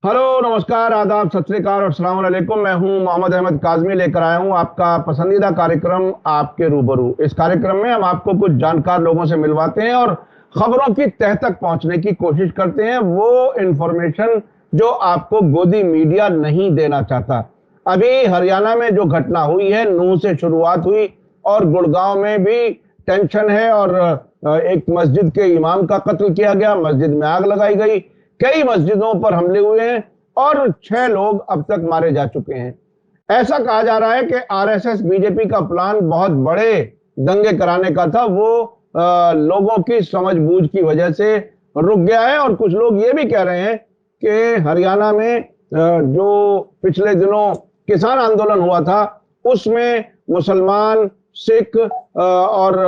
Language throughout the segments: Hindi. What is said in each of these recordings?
हेलो, नमस्कार, आदाब, सत श्री अकाल और अस्सलाम वालेकुम। मैं हूं मोहम्मद अहमद काज़मी, लेकर आया हूं आपका पसंदीदा कार्यक्रम आपके रूबरू। इस कार्यक्रम में हम आपको कुछ जानकार लोगों से मिलवाते हैं और खबरों की तह तक पहुंचने की कोशिश करते हैं, वो इंफॉर्मेशन जो आपको गोदी मीडिया नहीं देना चाहता। अभी हरियाणा में जो घटना हुई है, नूंह से शुरुआत हुई और गुड़गांव में भी टेंशन है और एक मस्जिद के इमाम का कत्ल किया गया, मस्जिद में आग लगाई गई, कई मस्जिदों पर हमले हुए हैं और 6 लोग अब तक मारे जा चुके हैं। ऐसा कहा जा रहा है कि आरएसएस बीजेपी का प्लान बहुत बड़े दंगे कराने का था, वो लोगों की समझबूझ की वजह से रुक गया है। और कुछ लोग ये भी कह रहे हैं कि हरियाणा में जो पिछले दिनों किसान आंदोलन हुआ था, उसमें मुसलमान, सिख और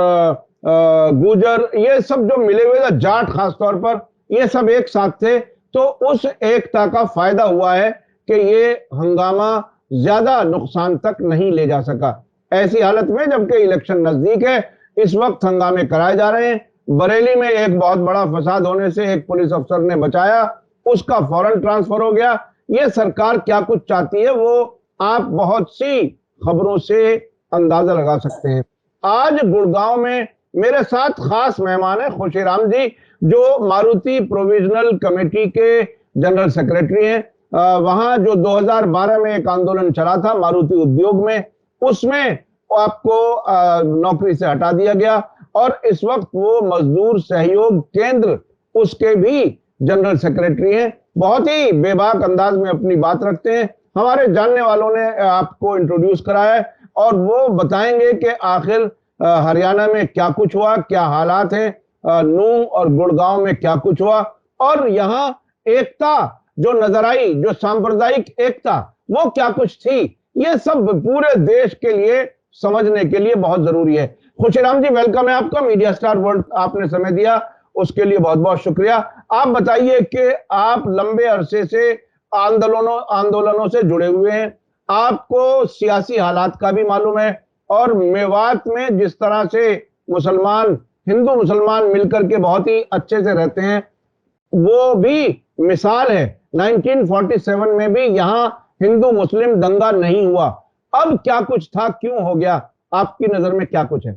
गुजर, ये सब जो मिले हुए थे, जाट खासतौर पर, ये सब एक साथ थे। तो उस एकता का फायदा हुआ है कि ये हंगामा ज्यादा नुकसान तक नहीं ले जा सका। ऐसी हालत में जबकि इलेक्शन नजदीक है, इस वक्त हंगामे कराए जा रहे हैं। बरेली में एक बहुत बड़ा फसाद होने से एक पुलिस अफसर ने बचाया, उसका फौरन ट्रांसफर हो गया। ये सरकार क्या कुछ चाहती है, वो आप बहुत सी खबरों से अंदाजा लगा सकते हैं। आज गुड़गांव में मेरे साथ खास मेहमान है खुशीराम जी, जो मारुति प्रोविजनल कमेटी के जनरल सेक्रेटरी हैं। वहां जो 2012 में एक आंदोलन चला था मारुति उद्योग में, उसमें आपको नौकरी से हटा दिया गया और इस वक्त वो मजदूर सहयोग केंद्र, उसके भी जनरल सेक्रेटरी हैं। बहुत ही बेबाक अंदाज में अपनी बात रखते हैं। हमारे जानने वालों ने आपको इंट्रोड्यूस कराया है और वो बताएंगे कि आखिर हरियाणा में क्या कुछ हुआ, क्या हालात हैं, नूंह और गुड़गांव में क्या कुछ हुआ और यहाँ एकता जो नजर आई, जो सांप्रदायिक एकता, वो क्या कुछ थी। ये सब पूरे देश के लिए समझने के लिए बहुत जरूरी है। खुशीराम जी, वेलकम है आपका मीडिया स्टार वर्ल्ड। आपने समय दिया, उसके लिए बहुत बहुत शुक्रिया। आप बताइए कि आप लंबे अरसे से आंदोलनों से जुड़े हुए हैं, आपको सियासी हालात का भी मालूम है और मेवात में जिस तरह से मुसलमान, हिंदू मुसलमान मिलकर के बहुत ही अच्छे से रहते हैं, वो भी मिसाल है। 1947 में भी यहां हिंदू मुस्लिम दंगा नहीं हुआ। अब क्या कुछ था, क्यों हो गया, आपकी नजर में क्या कुछ है?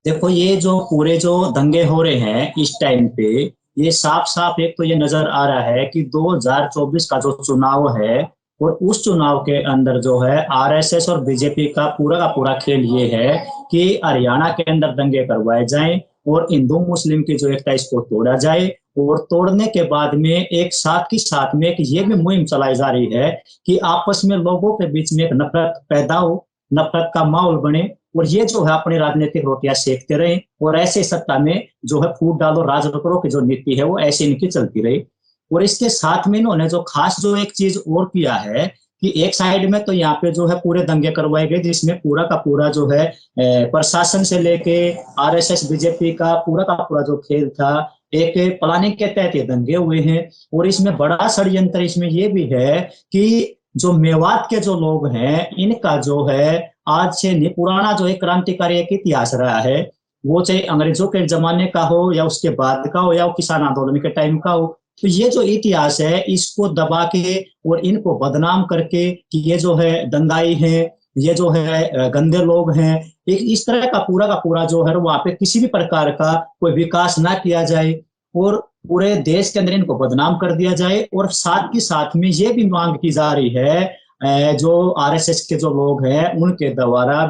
देखो, ये जो पूरे जो दंगे हो रहे हैं इस टाइम पे, ये साफ साफ एक तो ये नजर आ रहा है कि 2024 का जो चुनाव है, और उस चुनाव के अंदर जो है आरएसएस और बीजेपी का पूरा खेल ये है कि हरियाणा के अंदर दंगे करवाए जाएं और हिंदू मुस्लिम की जो एकता इसको तोड़ा जाए। और तोड़ने के बाद में एक साथ में एक ये भी मुहिम चलाई जा रही है कि आपस में लोगों के बीच में एक नफरत पैदा हो, नफरत का माहौल बने, और ये जो है अपनी राजनीतिक रोटियां सेकते रहे और ऐसे सत्ता में जो है फूट डालो राज करो की जो नीति है वो ऐसे इनकी चलती रही। और इसके साथ में इन्होंने जो खास जो एक चीज और किया है कि एक साइड में तो यहाँ पे जो है पूरे दंगे करवाए गए, जिसमें पूरा का पूरा जो है प्रशासन से लेके आरएसएस बीजेपी का पूरा जो खेल था, एक प्लानिंग के तहत ये दंगे हुए हैं। और इसमें बड़ा षड्यंत्र इसमें ये भी है कि जो मेवात के जो लोग हैं, इनका जो है आज से नहीं पुराना जो है क्रांतिकारी एक इतिहास रहा है, वो चाहे अंग्रेजों के जमाने का हो या उसके बाद का हो या किसान आंदोलन के टाइम का हो। तो ये जो इतिहास है इसको दबा के और इनको बदनाम करके कि ये जो है दंगाई है, ये जो है गंदे लोग हैं, एक इस तरह का पूरा जो है वहां पे किसी भी प्रकार का कोई विकास ना किया जाए और पूरे देश के अंदर इनको बदनाम कर दिया जाए। और साथ ही साथ में ये भी मांग की जा रही है जो आरएसएस के जो लोग हैं उनके द्वारा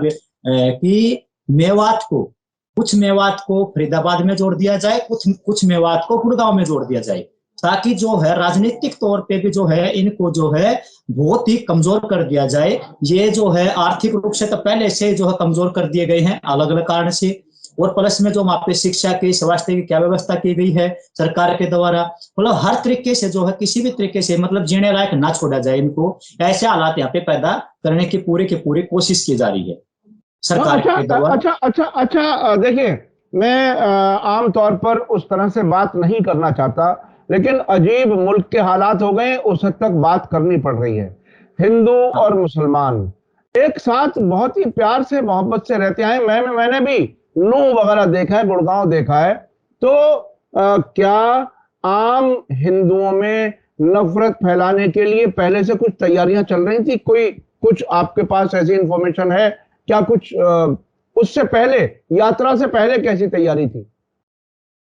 कि मेवात को कुछ मेवात को फरीदाबाद में जोड़ दिया जाए, कुछ मेवात को गुड़गांव में जोड़ दिया जाए, ताकि जो है राजनीतिक तौर पे भी जो है इनको जो है बहुत ही कमजोर कर दिया जाए। ये जो है आर्थिक रूप से तो पहले से जो है कमजोर कर दिए गए हैं अलग अलग कारण से, और प्लस में जो वहां पे शिक्षा की, स्वास्थ्य की क्या व्यवस्था की गई है सरकार के द्वारा, मतलब हर तरीके से जो है किसी भी तरीके से मतलब जीने लायक ना छोड़ा जाए इनको, ऐसे हालात यहाँ पे पैदा करने की पूरी कोशिश की जा रही है सरकार अच्छा के द्वारा। अच्छा अच्छा अच्छा, देखिए, मैं आम तौर पर उस तरह से बात नहीं करना चाहता, लेकिन अजीब मुल्क के हालात हो गए, उस हद तक बात करनी पड़ रही है। हिंदू और मुसलमान एक साथ बहुत ही प्यार से मोहब्बत से रहते हैं। मैंने भी नूंह वगैरह देखा है, गुड़गांव देखा है। तो क्या आम हिंदुओं में नफरत फैलाने के लिए पहले से कुछ तैयारियां चल रही थी? कोई कुछ आपके पास ऐसी इंफॉर्मेशन है क्या? कुछ उससे पहले, यात्रा से पहले कैसी तैयारी थी?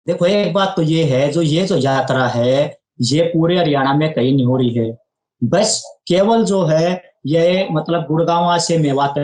देखो एक बात तो ये जो यात्रा है ये पूरे हरियाणा में कहीं नहीं हो रही है। बस केवल जो है ये मतलब गुड़गांव से मेवात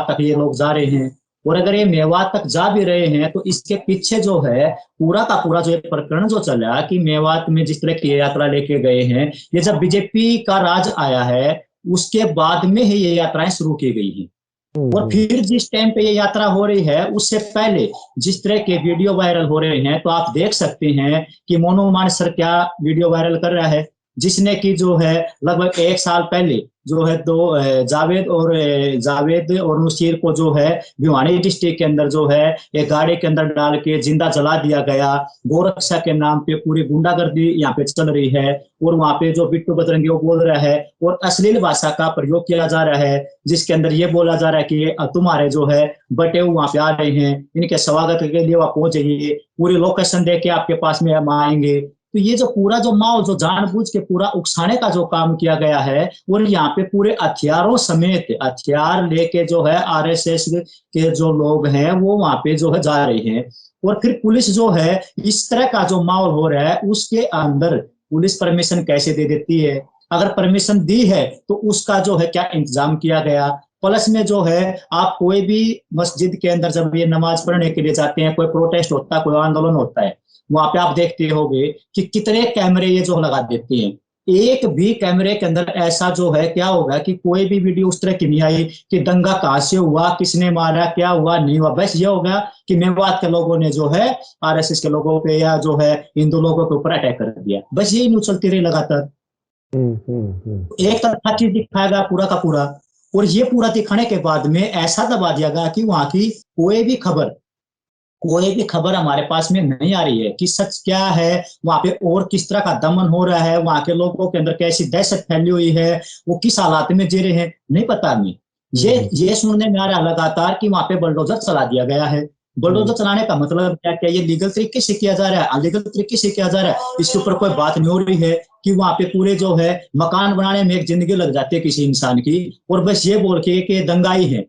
तक ये लोग जा रहे हैं। और अगर ये मेवात तक जा भी रहे हैं तो इसके पीछे जो है पूरा का पूरा जो ये प्रकरण जो चला कि मेवात में जिस तरह की यात्रा लेके गए हैं, ये जब बीजेपी का राज आया है उसके बाद में ही ये यात्राएं शुरू की गई हैं। और फिर जिस टाइम पे ये यात्रा हो रही है उससे पहले जिस तरह के वीडियो वायरल हो रहे हैं तो आप देख सकते हैं कि मोनू मानेसर क्या वीडियो वायरल कर रहा है, जिसने की जो है लगभग 1 साल पहले जो है जावेद और नुसीर को जो है भिवानी डिस्ट्रिक्ट के अंदर जो है एक गाड़ी के अंदर डाल के जिंदा जला दिया गया। गोरक्षा के नाम पे पूरी गुंडागर्दी यहाँ पे चल रही है और वहां पे जो बिट्टू बजरंगी वो बोल रहा है और अश्लील भाषा का प्रयोग किया जा रहा है, जिसके अंदर ये बोला जा रहा है कि तुम्हारे जो है बटे वहां पे आ रहे हैं, इनके स्वागत के लिए वहां पहुंचेंगे, पूरी लोकेशन दे के आपके पास में हम आएंगे। तो ये जो पूरा जो माहौल जो जानबूझ के पूरा उकसाने का जो काम किया गया है और यहाँ पे पूरे हथियारों समेत हथियार लेके जो है आरएसएस के जो लोग हैं वो वहां पे जो है जा रहे हैं। और फिर पुलिस जो है इस तरह का जो माहौल हो रहा है उसके अंदर पुलिस परमिशन कैसे दे देती है? अगर परमिशन दी है तो उसका जो है क्या इंतजाम किया गया? प्लस में जो है आप कोई भी मस्जिद के अंदर जब ये नमाज पढ़ने के लिए जाते हैं, कोई प्रोटेस्ट होता है, कोई आंदोलन होता है, वहां पे आप देखते होंगे कि कितने कैमरे ये जो लगा देते हैं। एक भी कैमरे के अंदर ऐसा जो है क्या होगा कि कोई भी वीडियो उस तरह की नहीं आई कि दंगा कहां से हुआ, किसने मारा, क्या हुआ, नहीं हुआ। बस ये होगा कि मेवात के लोगों ने जो है आरएसएस के लोगों पे या जो है हिंदू लोगों के ऊपर अटैक कर दिया। बस यही न्यूज चलती रही लगातार। एक तरफा चीज दिखाएगा पूरा का पूरा। और ये पूरा दिखाने के बाद में ऐसा दबा दिया गया कि वहां की कोई भी खबर हमारे पास में नहीं आ रही है कि सच क्या है वहां पे और किस तरह का दमन हो रहा है, वहां के लोगों के अंदर कैसी दहशत फैली हुई है, वो किस हालात में जी रहे हैं, नहीं पता हमें। ये सुनने में आ रहा है लगातार कि वहां पे बुलडोजर चला दिया गया है। बुलडोजर चलाने का मतलब क्या? क्या ये लीगल तरीके से किया जा रहा है, अनलीगल तरीके से किया जा रहा है? इसके ऊपर कोई बात नहीं हो रही है कि वहां पे पूरे जो है मकान बनाने में एक जिंदगी लग जाती है किसी इंसान की, और बस ये बोल के दंगाई है।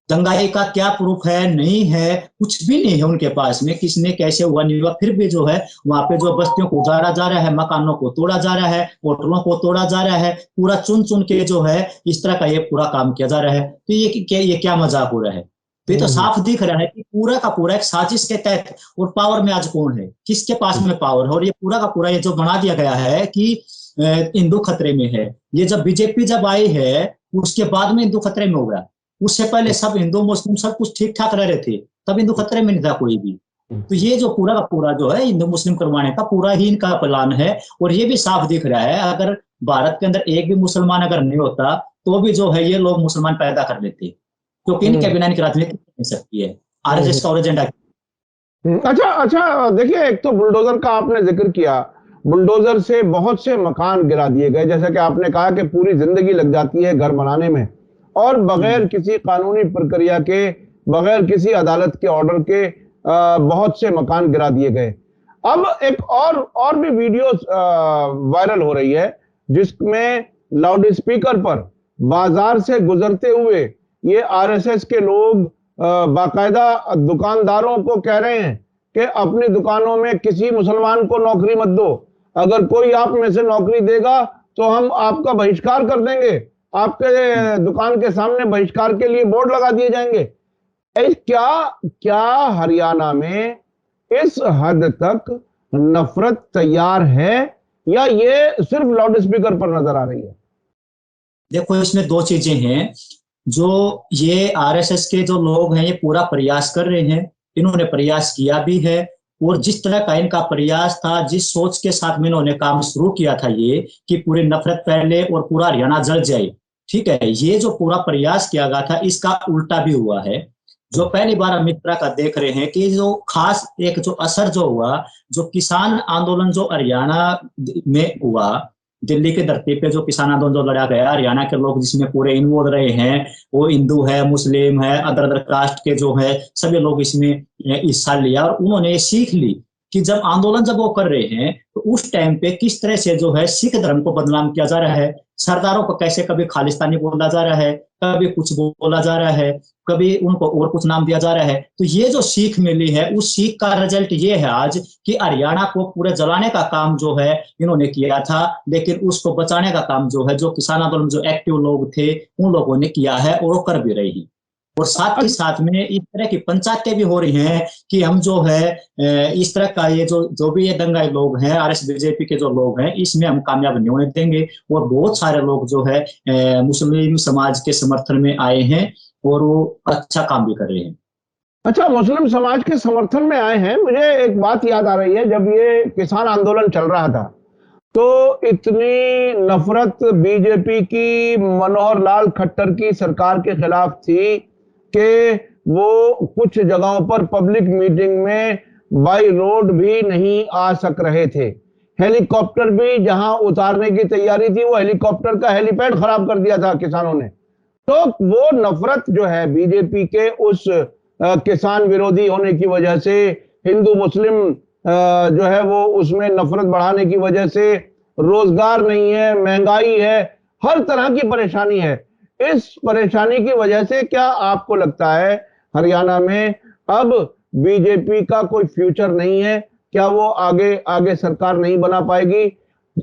दंगाई का क्या प्रूफ है? नहीं है, कुछ भी नहीं है उनके पास में, किसने कैसे हुआ नहीं हुआ। फिर भी जो है वहां पे जो बस्तियों को उजाड़ा जा रहा है, मकानों को तोड़ा जा रहा है, होटलों को तोड़ा जा रहा है, पूरा चुन चुन के जो है इस तरह का ये पूरा काम किया जा रहा है। तो ये क्या मजाक हो रहा है? तो ये तो साफ दिख रहा है कि पूरा का पूरा एक साजिश के तहत। और पावर में आज कौन है, किसके पास में पावर है? और ये पूरा का पूरा ये जो बना दिया गया है कि हिंदू खतरे में है। ये जब बीजेपी जब आई है उसके बाद में हिंदू खतरे में हो गया। उससे पहले सब हिंदू मुस्लिम सब कुछ ठीक ठाक रह रहे थे, तब हिंदू खतरे में नहीं था कोई भी। तो ये जो पूरा का पूरा जो है हिंदू मुस्लिम करवाने का पूरा ही इनका प्लान है। और ये भी साफ दिख रहा है अगर भारत के अंदर एक भी मुसलमान अगर नहीं होता तो भी जो है ये लोग मुसलमान पैदा कर लेते, क्योंकि इनके बिना इनकी राजनीति नहीं सकती है। आरएसएस का और एजेंडा। अच्छा अच्छा, देखिए, एक तो बुलडोजर का आपने जिक्र किया, बुलडोजर से बहुत से मकान गिरा दिए गए, जैसा कि आपने कहा कि पूरी जिंदगी लग जाती है घर बनाने में, और बगैर किसी कानूनी प्रक्रिया के, बगैर किसी अदालत के ऑर्डर के बहुत से मकान गिरा दिए गए। अब एक और भी वीडियो वायरल हो रही है जिसमें लाउड स्पीकर पर बाजार से गुजरते हुए ये आरएसएस के लोग बाकायदा दुकानदारों को कह रहे हैं कि अपनी दुकानों में किसी मुसलमान को नौकरी मत दो, अगर कोई आप में से नौकरी देगा तो हम आपका बहिष्कार कर देंगे, आपके दुकान के सामने बहिष्कार के लिए बोर्ड लगा दिए जाएंगे। क्या क्या हरियाणा में इस हद तक नफरत तैयार है या ये सिर्फ लाउड स्पीकर पर नजर आ रही है? देखो इसमें दो चीजें हैं। जो ये आरएसएस के जो लोग हैं ये पूरा प्रयास कर रहे हैं, इन्होंने प्रयास किया भी है। और जिस तरह का इनका प्रयास था, जिस सोच के साथ में इन्होंने काम शुरू किया था ये कि पूरी नफरत फैले और पूरा हरियाणा जल जाए, ठीक है, ये जो पूरा प्रयास किया गया था इसका उल्टा भी हुआ है। जो पहली बार हम इस तरह का देख रहे हैं कि जो खास एक जो असर जो हुआ, जो किसान आंदोलन जो हरियाणा में हुआ, दिल्ली की धरती पे जो किसान आंदोलन जो लड़ा गया, हरियाणा के लोग जिसमें पूरे इन्वॉल्व रहे हैं, वो हिंदू है, मुस्लिम है, अदर अदर कास्ट के जो है सभी लोग इसमें हिस्सा लिया। और उन्होंने सीख ली कि जब आंदोलन जब वो कर रहे हैं तो तो उस टाइम पे किस तरह से जो है सिख धर्म को बदनाम किया जा रहा है, सरदारों को कैसे कभी खालिस्तानी बोला जा रहा है, कभी कुछ बोला जा रहा है, कभी उनको और कुछ नाम दिया जा रहा है। तो ये जो सीख मिली है, उस सीख का रिजल्ट ये है आज कि हरियाणा को पूरे जलाने का काम जो है इन्होंने किया था, लेकिन उसको बचाने का काम जो है जो किसान आंदोलन जो एक्टिव लोग थे उन लोगों ने किया है और कर भी रही। और साथ ही साथ में इस तरह की पंचायतें भी हो रही हैं कि हम जो है इस तरह का ये जो भी ये दंगाई लोग हैं, आरएस बीजेपी के जो लोग हैं, इसमें हम कामयाब नहीं होने देंगे। और बहुत सारे लोग जो है मुस्लिम समाज के समर्थन में आए हैं और वो अच्छा काम भी कर रहे हैं। अच्छा, मुस्लिम समाज के समर्थन में आए हैं। मुझे एक बात याद आ रही है, जब ये किसान आंदोलन चल रहा था तो इतनी नफरत बीजेपी की मनोहर लाल खट्टर की सरकार के खिलाफ थी कि वो कुछ जगहों पर पब्लिक मीटिंग में बाई रोड भी नहीं आ सक रहे थे। हेलीकॉप्टर भी जहां उतारने की तैयारी थी, वो हेलीकॉप्टर का हेलीपैड खराब कर दिया था किसानों ने। तो वो नफरत जो है बीजेपी के उस किसान विरोधी होने की वजह से, हिंदू मुस्लिम जो है वो उसमें नफरत बढ़ाने की वजह से, रोजगार नहीं है, महंगाई है, हर तरह की परेशानी है। इस परेशानी की वजह से क्या आपको लगता है हरियाणा में अब बीजेपी का कोई फ्यूचर नहीं है? क्या वो आगे आगे सरकार नहीं बना पाएगी?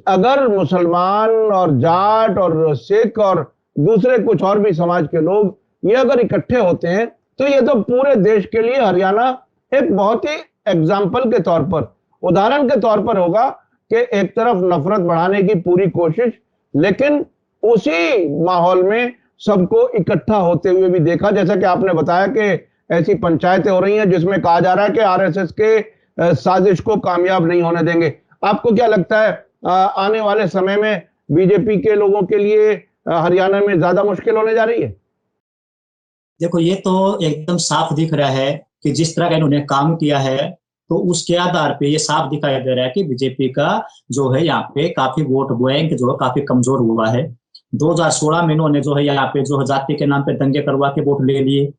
अगर मुसलमान और जाट और सिख और दूसरे कुछ और भी समाज के लोग ये अगर इकट्ठे होते हैं तो ये तो पूरे देश के लिए हरियाणा एक बहुत ही एग्जाम्पल के तौर पर, उदाहरण के तौर पर होगा कि एक तरफ नफरत बढ़ाने की पूरी कोशिश, लेकिन उसी माहौल में सबको इकट्ठा होते हुए भी देखा। जैसा कि आपने बताया कि ऐसी पंचायतें हो रही हैं जिसमें कहा जा रहा है कि आरएसएस के साजिश को कामयाब नहीं होने देंगे। आपको क्या लगता है आने वाले समय में बीजेपी के लोगों के लिए हरियाणा में ज्यादा मुश्किल होने जा रही है? देखो, ये तो एकदम साफ दिख रहा है कि जिस तरह का इन्होंने काम किया है, तो उसके आधार पे ये साफ दिखाई दे रहा है कि बीजेपी का जो है यहाँ पे काफी वोट बैंक जो है काफी कमजोर हुआ है। 2016 में इन्होंने जो है यहाँ पे जो है जाति के नाम पे दंगे करवा के वोट ले लिए।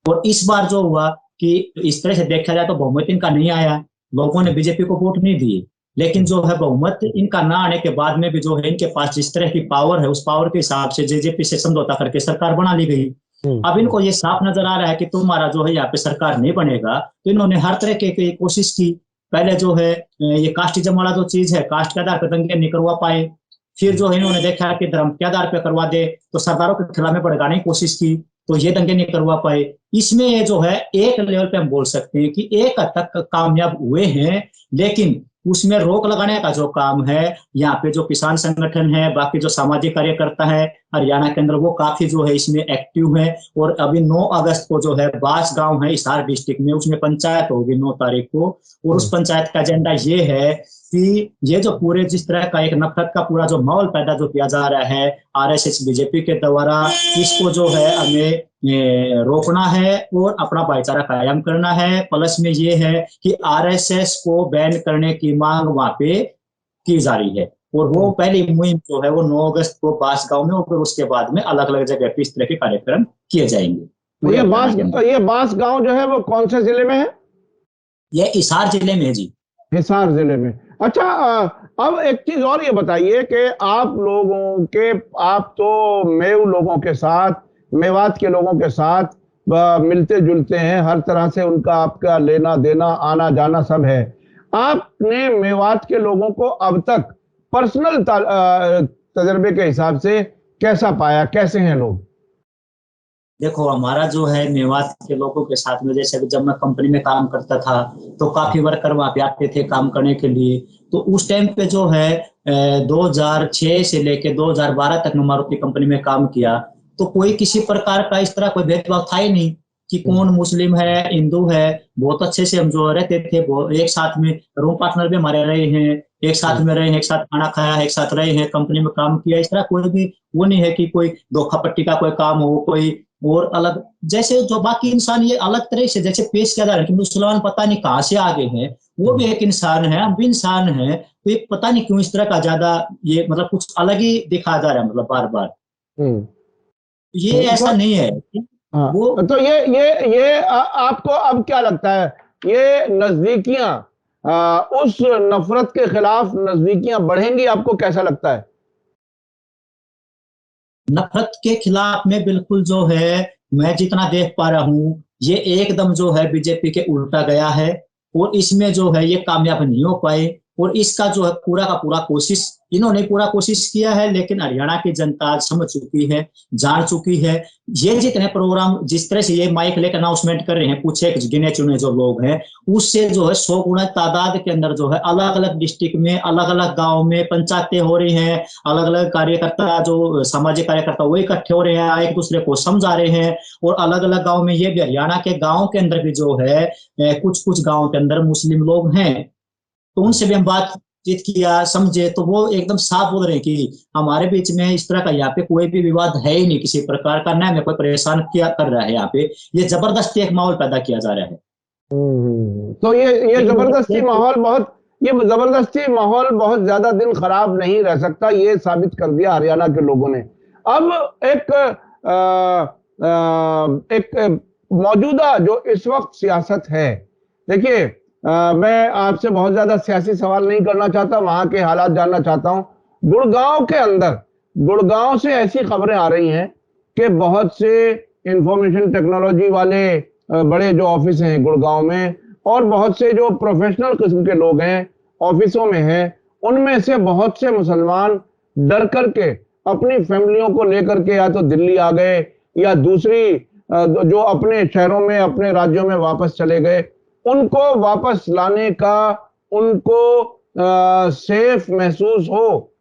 और इस बार जो हुआ कि इस तरह से देखा जाए तो बहुमत इनका नहीं आया, लोगों ने बीजेपी को वोट नहीं दिए। लेकिन जो है बहुमत इनका ना आने के बाद में भी जो है इनके पास जिस तरह की पावर है, उस पावर के हिसाब से जेजेपी से समझौता करके सरकार बना ली गई। अब इनको ये साफ नजर आ रहा है कि तुम्हारा जो है यहाँ पे सरकार नहीं बनेगा, तो इन्होंने हर तरह की कोशिश की। पहले जो है ये कास्टिज्म वाला जो चीज है, कास्ट के आधार पर दंगे नहीं करवा पाए। फिर जो है इन्होंने देखा कि धर्म के आधार पर करवा दे तो सरदारों के खिलाफ में भड़काने की कोशिश की, तो ये दंगे नहीं करवा पाए। इसमें ये जो है एक लेवल पे हम बोल सकते हैं कि एक हद तक कामयाब हुए हैं, लेकिन उसमें रोक लगाने का जो काम है, यहाँ पे जो किसान संगठन है, बाकी जो सामाजिक कार्यकर्ता है हरियाणा के अंदर, वो काफी जो है इसमें एक्टिव है। और अभी 9 अगस्त को जो है बास गांव है हिसार डिस्ट्रिक्ट में, उसमें पंचायत होगी 9 तारीख को। और उस पंचायत का एजेंडा ये है कि ये जो पूरे जिस तरह का एक नफरत का पूरा जो माहौल पैदा जो किया जा रहा है आरएसएस बीजेपी के द्वारा, इसको जो है हमें रोकना है और अपना भाईचारा कायम करना है। प्लस में ये है कि आरएसएस को बैन करने की मांग वहां पे की जा रही है। और वो पहली मुहिम जो है वो 9 अगस्त को बास गांव में, और फिर उसके बाद में अलग अलग जगह पे इस तरह के कार्यक्रम किए जाएंगे। तो ये बास गांव जो है वो कौन से जिले में है? ये हिसार जिले में है जी। हिसार जिले में। अच्छा, अब एक चीज और ये बताइए कि आप तो मेव लोगों के साथ, मेवात के लोगों के साथ मिलते जुलते हैं, हर तरह से उनका आपका लेना देना आना जाना सब है। आपने मेवात के लोगों को अब तक पर्सनल तजर्बे के हिसाब से कैसा पाया, कैसे हैं लोग? देखो, हमारा जो है मेवात के लोगों के साथ में, जैसे जब मैं कंपनी में काम करता था तो काफी वर्कर वहां पे आते थे काम करने के लिए। तो उस टाइम पे जो है 2006 से लेके 2012 तक मैं मारुति कंपनी में काम किया, तो कोई किसी प्रकार का इस तरह कोई भेदभाव था ही नहीं कि कौन मुस्लिम है हिंदू है। बहुत अच्छे से हम जो रहते थे, एक साथ में रूम पार्टनर भी हमारे रहे हैं, एक साथ में रहे हैं, एक साथ खाना खाया, एक साथ रहे हैं, कंपनी में काम किया। इस तरह कोई भी वो नहीं है कि कोई धोखा पट्टी का कोई काम हो, कोई और अलग जैसे जो बाकी इंसान ये अलग तरह से जैसे पेश किया जा रहा है कि मुसलमान पता नहीं कहाँ से आगे हैं, वो भी एक इंसान है, हम भी इंसान है। तो ये पता नहीं क्यों इस तरह का ज्यादा ये मतलब कुछ अलग ही दिखा जा रहा है, मतलब बार बार। ये ऐसा नहीं है। हाँ, वो तो ये आपको अब क्या लगता है, ये नजदीकियां उस नफरत के खिलाफ नजदीकियां बढ़ेंगी, आपको कैसा लगता है? नफरत के खिलाफ में बिल्कुल जो है, मैं जितना देख पा रहा हूँ, ये एकदम जो है बीजेपी के उल्टा गया है। और इसमें जो है ये कामयाब नहीं हो पाए। और इसका जो है पूरा का पूरा कोशिश, इन्होंने पूरा कोशिश किया है, लेकिन हरियाणा की जनता समझ चुकी है, जान चुकी है। ये जितने प्रोग्राम जिस तरह से ये माइक लेकर अनाउंसमेंट कर रहे हैं, कुछ एक गिने चुने जो लोग हैं, उससे जो है 100 गुना तादाद के अंदर जो है अलग अलग डिस्ट्रिक्ट में, अलग अलग गांव में पंचायतें हो रही हैं। अलग अलग कार्यकर्ता, जो सामाजिक कार्यकर्ता, वो इकट्ठे हो रहे हैं, एक दूसरे को समझा रहे हैं। और अलग अलग गांव में, ये भी हरियाणा के गांव के अंदर भी जो है कुछ कुछ गांव के अंदर मुस्लिम लोग हैं, तो उनसे भी हम बातचीत किया, समझे, तो वो एकदम साफ बोल रहे हैं कि हमारे बीच में इस तरह का यहाँ पे कोई भी विवाद है ही नहीं, किसी प्रकार का, ना हमें कोई परेशान किया कर रहा है। यहाँ पे ये जबरदस्ती एक माहौल पैदा किया जा रहा है। तो ये लेकिन जबरदस्ती माहौल बहुत, ये जबरदस्ती माहौल बहुत ज्यादा दिन खराब नहीं रह सकता, ये साबित कर दिया हरियाणा के लोगों ने। अब एक एक मौजूदा जो इस वक्त सियासत है, देखिए, मैं आपसे बहुत ज्यादा सियासी सवाल नहीं करना चाहता, वहां के हालात जानना चाहता हूं। गुड़गांव के अंदर, गुड़गांव से ऐसी खबरें आ रही हैं कि बहुत से इंफॉर्मेशन टेक्नोलॉजी वाले बड़े जो ऑफिस हैं गुड़गांव में, और बहुत से जो प्रोफेशनल किस्म के लोग हैं ऑफिसों में हैं, उनमें से बहुत से मुसलमान डर करके अपनी फैमिलियों को लेकर के या तो दिल्ली आ गए, या दूसरी जो अपने शहरों में, अपने राज्यों में वापस चले गए। उनको वापस लाने का, उनको सेफ महसूस हो,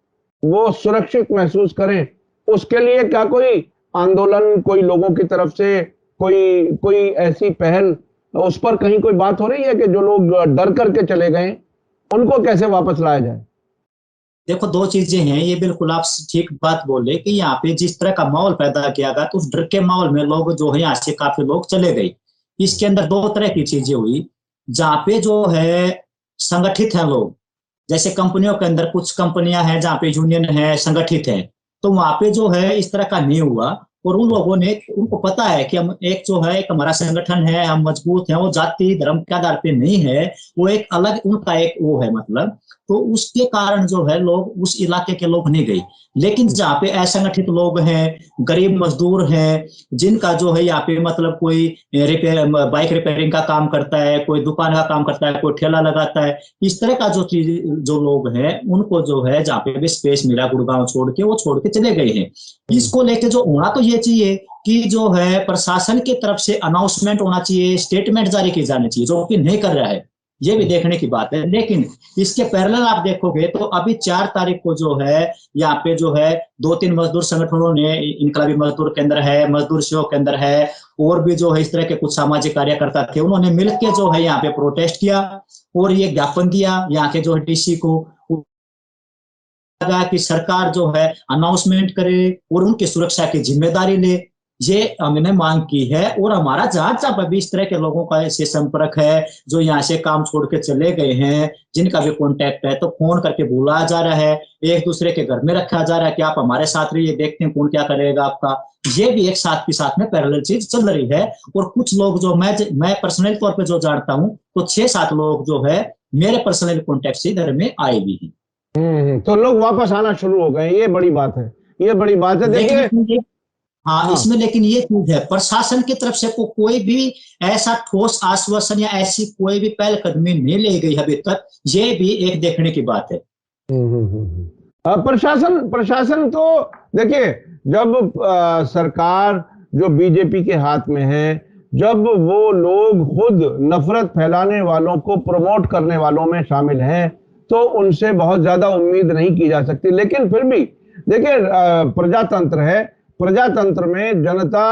वो सुरक्षित महसूस करें, उसके लिए क्या कोई आंदोलन, कोई लोगों की तरफ से कोई कोई ऐसी पहल, उस पर कहीं कोई बात हो रही है कि जो लोग डर करके चले गए उनको कैसे वापस लाया जाए? देखो, दो चीजें हैं, ये बिल्कुल आप ठीक बात बोले कि यहाँ पे जिस तरह का माहौल पैदा किया गया, तो उस डर के माहौल में लोग जो है यहाँ से काफी लोग चले गए। इसके अंदर दो तरह की चीजें हुई। जहाँ पे जो है संगठित है लोग, जैसे कंपनियों के अंदर कुछ कंपनियां हैं जहाँ पे यूनियन है, संगठित है, तो वहां पे जो है इस तरह का नहीं हुआ। और उन लोगों ने, उनको पता है कि हम एक जो है, एक हमारा संगठन है, हम मजबूत हैं, वो जाति धर्म के आधार पे नहीं है, वो एक अलग उनका एक वो है मतलब। तो उसके कारण जो है लोग उस इलाके के लोग नहीं गए। लेकिन जहाँ पे असंगठित लोग हैं, गरीब मजदूर हैं, जिनका जो है यहाँ पे मतलब कोई रिपेयर, बाइक रिपेयरिंग का काम करता है, कोई दुकान का काम करता है, कोई ठेला लगाता है, इस तरह का जो चीज, जो लोग हैं, उनको जो है जहाँ पे भी स्पेस मिला गुड़गांव छोड़ के, वो छोड़ के चले गए हैं। इसको लेके जो होना तो ये चाहिए कि जो है प्रशासन की तरफ से अनाउंसमेंट होना चाहिए, स्टेटमेंट जारी की जानी चाहिए, जो कि नहीं कर रहा है, ये भी देखने की बात है। लेकिन इसके पैरेलल आप देखोगे तो अभी 4 तारीख को जो है यहाँ पे जो है 2-3 मजदूर संगठनों ने, इनकलाबी मजदूर केंद्र है, मजदूर सेवक केंद्र है, और भी जो है इस तरह के कुछ सामाजिक कार्यकर्ता थे, उन्होंने मिलकर जो है यहाँ पे प्रोटेस्ट किया और ये ज्ञापन दिया यहाँ के जो डीसी को, कि सरकार जो है अनाउंसमेंट करे और उनकी सुरक्षा की जिम्मेदारी ले। ये हमने मांग की है। और हमारा जहां जहां भी इस तरह के लोगों का ऐसे संपर्क है, जो यहाँ से काम छोड़ के चले गए हैं, जिनका भी कॉन्टेक्ट है, तो फोन करके बुलाया जा रहा है, एक दूसरे के घर में रखा जा रहा है कि आप हमारे साथ रहिए, देखते हैं कौन क्या करेगा आपका। ये भी एक साथ के साथ में पैरेलल चीज चल रही है। और कुछ लोग जो मैं पर्सनल तौर पर जो जानता हूँ, तो 6-7 लोग जो है मेरे पर्सनल कॉन्टेक्ट से घर में आए भी हैं। तो लोग वापस आना शुरू हो गए, ये बड़ी बात है, ये बड़ी बात है। देखिए, लेकिन हाँ, हाँ, इसमें लेकिन ये चीज है, प्रशासन की तरफ से कोई भी ऐसा ठोस आश्वासन या ऐसी कोई भी पहलकदमी नहीं ली गई अभी तक। ये भी एक देखने की बात है। प्रशासन प्रशासन तो देखिए, जब सरकार जो बीजेपी के हाथ में है, जब वो लोग खुद नफरत फैलाने वालों को प्रमोट करने वालों में शामिल हैं, तो उनसे बहुत ज्यादा उम्मीद नहीं की जा सकती। लेकिन फिर भी देखिए, प्रजातंत्र है, प्रजातंत्र में जनता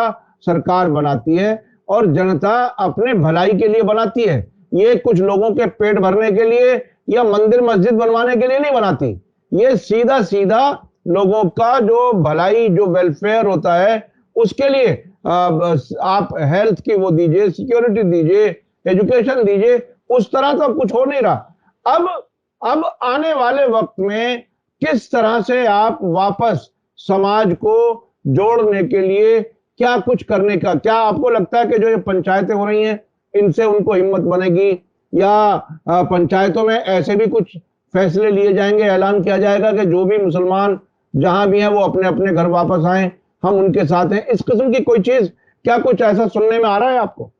सरकार बनाती है, और जनता अपने भलाई के लिए बनाती है। ये कुछ लोगों के पेट भरने के लिए या मंदिर मस्जिद बनवाने के लिए नहीं बनाती। ये सीधा सीधा लोगों का जो भलाई, जो वेलफेयर होता है, उसके लिए आप हेल्थ की वो दीजिए, सिक्योरिटी दीजिए, एजुकेशन दीजिए। उस तरह तो कुछ हो नहीं रहा। अब आने वाले वक्त में किस तरह से आप वापस समाज को जोड़ने के लिए क्या कुछ करने का, क्या आपको लगता है कि जो ये पंचायतें हो रही हैं, इनसे उनको हिम्मत बनेगी, या पंचायतों में ऐसे भी कुछ फैसले लिए जाएंगे, ऐलान किया जाएगा कि जो भी मुसलमान जहां भी हैं वो अपने अपने घर वापस आएं, हम उनके साथ हैं, इस किस्म की कोई चीज, क्या कुछ ऐसा सुनने में आ रहा है आपको?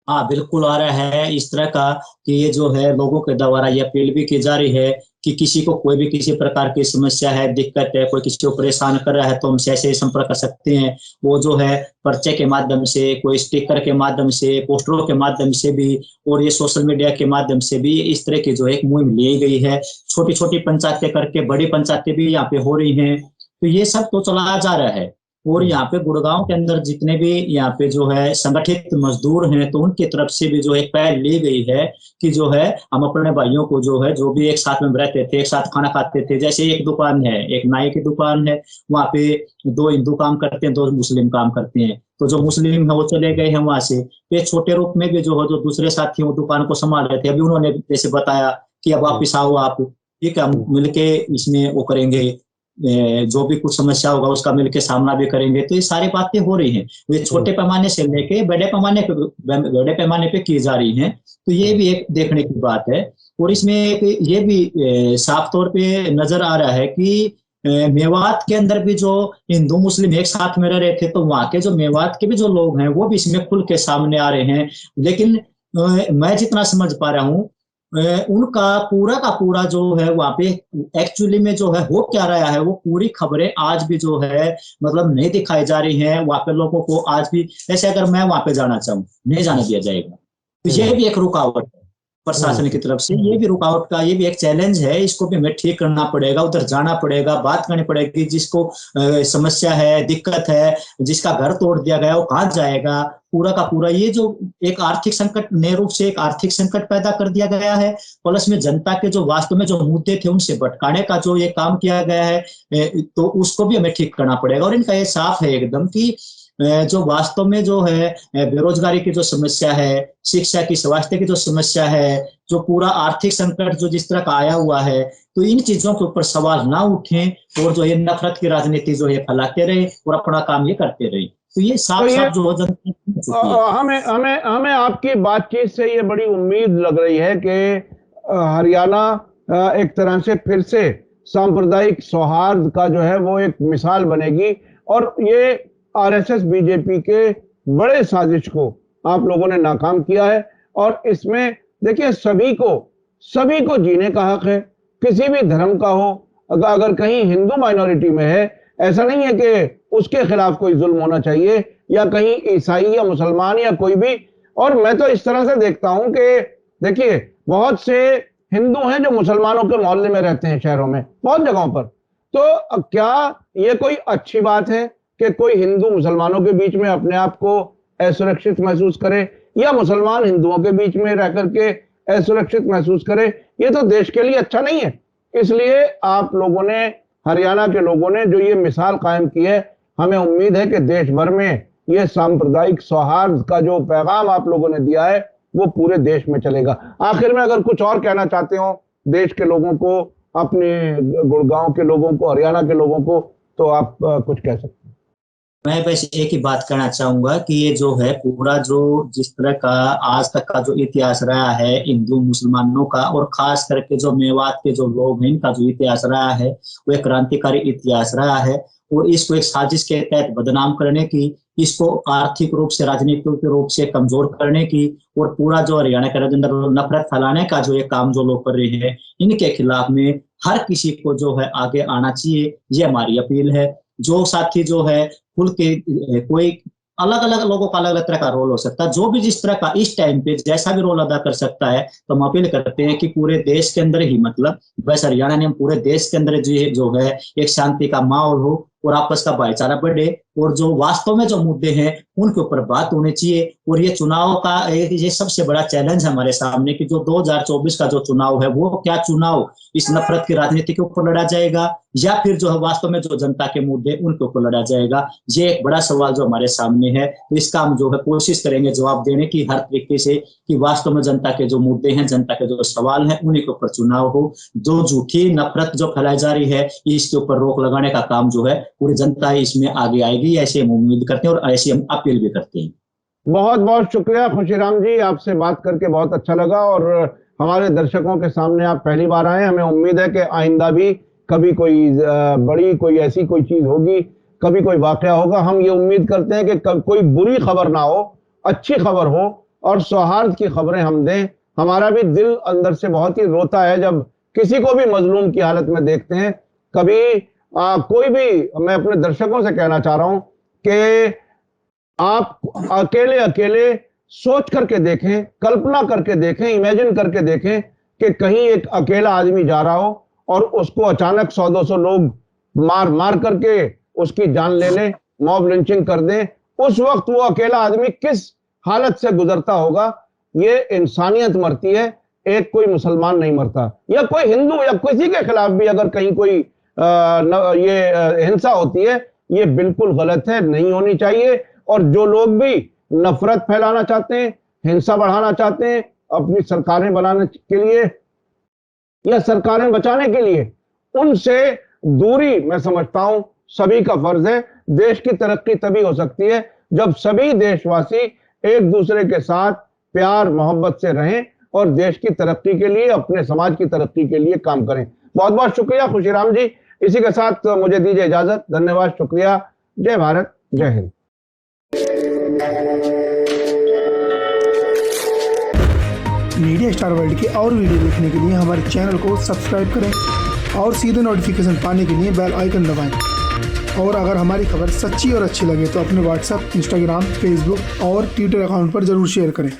हाँ, बिल्कुल आ रहा है इस तरह का कि ये जो है लोगों के द्वारा ये अपील भी की जा रही है कि किसी को कोई भी किसी प्रकार की समस्या है, दिक्कत है, कोई किसी को परेशान कर रहा है तो हमसे ऐसे ही संपर्क कर सकते हैं। वो जो है पर्चे के माध्यम से, कोई स्टिकर के माध्यम से, पोस्टरों के माध्यम से भी और ये सोशल मीडिया के माध्यम से भी इस तरह की जो एक मुहिम ली गई है। छोटी छोटी पंचायतें करके बड़ी पंचायतें भी यहाँ पे हो रही हैं, तो ये सब तो चलाया जा रहा है। और यहाँ पे गुड़गांव के अंदर जितने भी यहाँ पे जो है संगठित मजदूर हैं तो उनकी तरफ से भी जो एक पहल ली गई है कि जो है हम अपने भाइयों को जो है जो भी एक साथ में रहते थे, एक साथ खाना खाते थे, जैसे एक दुकान है, एक नाई की दुकान है, वहाँ पे 2 हिंदू काम करते हैं, 2 मुस्लिम काम करते हैं, तो जो मुस्लिम है वो चले गए हैं वहां से। तो छोटे रूप में भी जो है जो दूसरे साथी वो दुकान को संभाल रहे थे, अभी उन्होंने जैसे बताया कि अब वापिस आओ आप, ठीक है, हम मिलके इसमें वो करेंगे, जो भी कुछ समस्या होगा उसका मिलकर सामना भी करेंगे। तो ये सारी बातें हो रही हैं, ये छोटे पैमाने से लेके बड़े पैमाने पे की जा रही हैं। तो ये भी एक देखने की बात है। और इसमें एक ये भी साफ तौर पे नजर आ रहा है कि मेवात के अंदर भी जो हिंदू मुस्लिम एक साथ में रह रहे थे, तो वहाँ के जो मेवात के भी जो लोग हैं वो भी इसमें खुल के सामने आ रहे हैं। लेकिन मैं जितना समझ पा रहा हूँ उनका पूरा का पूरा जो है वहाँ पे एक्चुअली में जो है हो क्या रहा है वो पूरी खबरें आज भी जो है मतलब नहीं दिखाई जा रही हैं। वहाँ पे लोगों को आज भी ऐसे अगर मैं वहाँ पे जाना चाहूँ नहीं जाने दिया जाएगा। तो ये भी एक रुकावट है प्रशासन की तरफ से, ये भी रुकावट का ये भी एक चैलेंज है, इसको भी हमें ठीक करना पड़ेगा, उधर जाना पड़ेगा, बात करनी पड़ेगी। जिसको समस्या है, दिक्कत है, जिसका घर तोड़ दिया गया वो कहाँ जाएगा, पूरा का पूरा ये जो एक आर्थिक संकट नए रूप से एक आर्थिक संकट पैदा कर दिया गया है, प्लस में जनता के जो वास्तव में जो मुद्दे थे उनसे भटकाने का जो ये काम किया गया है, तो उसको भी हमें ठीक करना पड़ेगा। और इनका ये साफ है एकदम कि जो वास्तव में जो है बेरोजगारी की जो समस्या है, शिक्षा की, स्वास्थ्य की जो समस्या है, जो पूरा आर्थिक संकट जो जिस तरह का आया हुआ है, तो इन चीजों के ऊपर सवाल ना उठें और जो ये नफरत की राजनीति जो है फैलाते रहे और अपना काम ये करते रहे। तो ये साफ साफ जो हमें हमें हमें आपकी बातचीत से ये बड़ी उम्मीद लग रही है कि हरियाणा एक तरह से फिर से सांप्रदायिक सौहार्द का जो है वो एक मिसाल बनेगी। और ये आरएसएस बीजेपी के बड़े साजिश को आप लोगों ने नाकाम किया है। और इसमें देखिए सभी को जीने का हक है, किसी भी धर्म का हो। अगर कहीं हिंदू माइनॉरिटी में है, ऐसा नहीं है कि उसके खिलाफ कोई जुल्म होना चाहिए, या कहीं ईसाई या मुसलमान या कोई भी। और मैं तो इस तरह से देखता हूं कि देखिए बहुत से हिंदू हैं जो मुसलमानों के मोहल्ले में रहते हैं, शहरों में बहुत जगहों पर। तो क्या ये कोई अच्छी बात है कि कोई हिंदू मुसलमानों के बीच में अपने आप को असुरक्षित महसूस करे, या मुसलमान हिंदुओं के बीच में रह करके असुरक्षित महसूस करे? ये तो देश के लिए अच्छा नहीं है। इसलिए आप लोगों ने, हरियाणा के लोगों ने जो ये मिसाल कायम की है, हमें उम्मीद है कि देश भर में ये सांप्रदायिक सौहार्द का जो पैगाम आप लोगों ने दिया है वो पूरे देश में चलेगा। आखिर में अगर कुछ और कहना चाहते हो देश के लोगों को, अपने गुड़गांव के लोगों को, हरियाणा के लोगों को, तो आप कुछ कह सकते हैं। मैं बस एक ही बात कहना चाहूंगा कि ये जो है पूरा जो जिस तरह का आज तक का जो इतिहास रहा है हिंदू मुसलमानों का, और खास करके जो मेवात के जो लोग हैं इनका जो इतिहास रहा है वो एक क्रांतिकारी इतिहास रहा है। और इसको एक साजिश के तहत बदनाम करने की, इसको आर्थिक रूप से, राजनीतिक रूप से कमजोर करने की, और पूरा जो हरियाणा के अंदर नफरत फैलाने का जो ये काम जो लोग कर रहे हैं, इनके खिलाफ में हर किसी को जो है आगे आना चाहिए। ये हमारी अपील है। जो साथी जो है खुल के, कोई अलग अलग लोगों का अलग अलग तरह का रोल हो सकता है, जो भी जिस तरह का इस टाइम पे जैसा भी रोल अदा कर सकता है, तो हम अपील करते हैं कि पूरे देश के अंदर ही, मतलब वैसे हरियाणा ने पूरे देश के अंदर जो है एक शांति का माहौल हो और आपस का भाईचारा बढ़े, और जो वास्तव में जो मुद्दे हैं उनके ऊपर बात होनी चाहिए। और ये चुनाव का ये सबसे बड़ा चैलेंज है हमारे सामने कि जो 2024 का जो चुनाव है वो क्या चुनाव इस नफरत की राजनीति के ऊपर लड़ा जाएगा, या फिर जो है वास्तव में जो जनता के मुद्दे उनके ऊपर लड़ा जाएगा। ये एक बड़ा सवाल जो हमारे सामने है। तो इसका हम जो है कोशिश करेंगे जवाब देने की हर तरीके से कि वास्तव में जनता के जो मुद्दे हैं, जनता के जो सवाल हैं, उन्हीं के ऊपर चुनाव हो। जो झूठी नफरत जो फैलाई जा रही है इसके ऊपर रोक लगाने का काम जो है पूरी जनता इसमें आगे आएगी, ऐसे हम उम्मीद करते हैं और ऐसी हम अपील भी करते हैं। बहुत बहुत शुक्रिया खुशीराम जी, आपसे बात करके बहुत अच्छा लगा और हमारे दर्शकों के सामने आप पहली बार आए। हमें उम्मीद है कि आइंदा भी कभी कोई बड़ी कोई ऐसी कोई चीज होगी, कभी कोई वाकया होगा। हम ये उम्मीद करते हैं कि कोई बुरी खबर ना हो, अच्छी खबर हो और सौहार्द की खबरें हम दें। हमारा भी दिल अंदर से बहुत ही रोता है जब किसी को भी मजलूम की हालत में देखते हैं। कभी कोई भी, मैं अपने दर्शकों से कहना चाह रहा हूं कि आप अकेले अकेले सोच करके देखें, कल्पना करके देखें, इमेजिन करके देखें कि कहीं एक अकेला आदमी जा रहा हो और उसको अचानक 100-200 लोग मार मार करके उसकी जान ले लें, मॉब लिंचिंग कर दें। उस वक्त वो अकेला आदमी किस हालत से गुजरता होगा। ये इंसानियत मरती है, एक कोई मुसलमान नहीं मरता, या कोई हिंदू या किसी के खिलाफ भी अगर कहीं कोई हिंसा होती है, ये बिल्कुल गलत है, नहीं होनी चाहिए। और जो लोग भी नफरत फैलाना चाहते हैं, हिंसा बढ़ाना चाहते हैं अपनी सरकारें बनाने के लिए या सरकारें बचाने के लिए, उनसे दूरी मैं समझता हूं सभी का फर्ज है। देश की तरक्की तभी हो सकती है जब सभी देशवासी एक दूसरे के साथ प्यार मोहब्बत से रहें और देश की तरक्की के लिए, अपने समाज की तरक्की के लिए काम करें। बहुत बहुत शुक्रिया खुशीराम जी। इसी के साथ मुझे दीजिए इजाजत। धन्यवाद, शुक्रिया। जय भारत, जय हिंद। मीडिया स्टार वर्ल्ड के और वीडियो देखने के लिए हमारे चैनल को सब्सक्राइब करें और सीधे नोटिफिकेशन पाने के लिए बेल आइकन दबाएं। और अगर हमारी खबर सच्ची और अच्छी लगे तो अपने व्हाट्सएप, इंस्टाग्राम, फेसबुक और ट्विटर अकाउंट पर जरूर शेयर करें।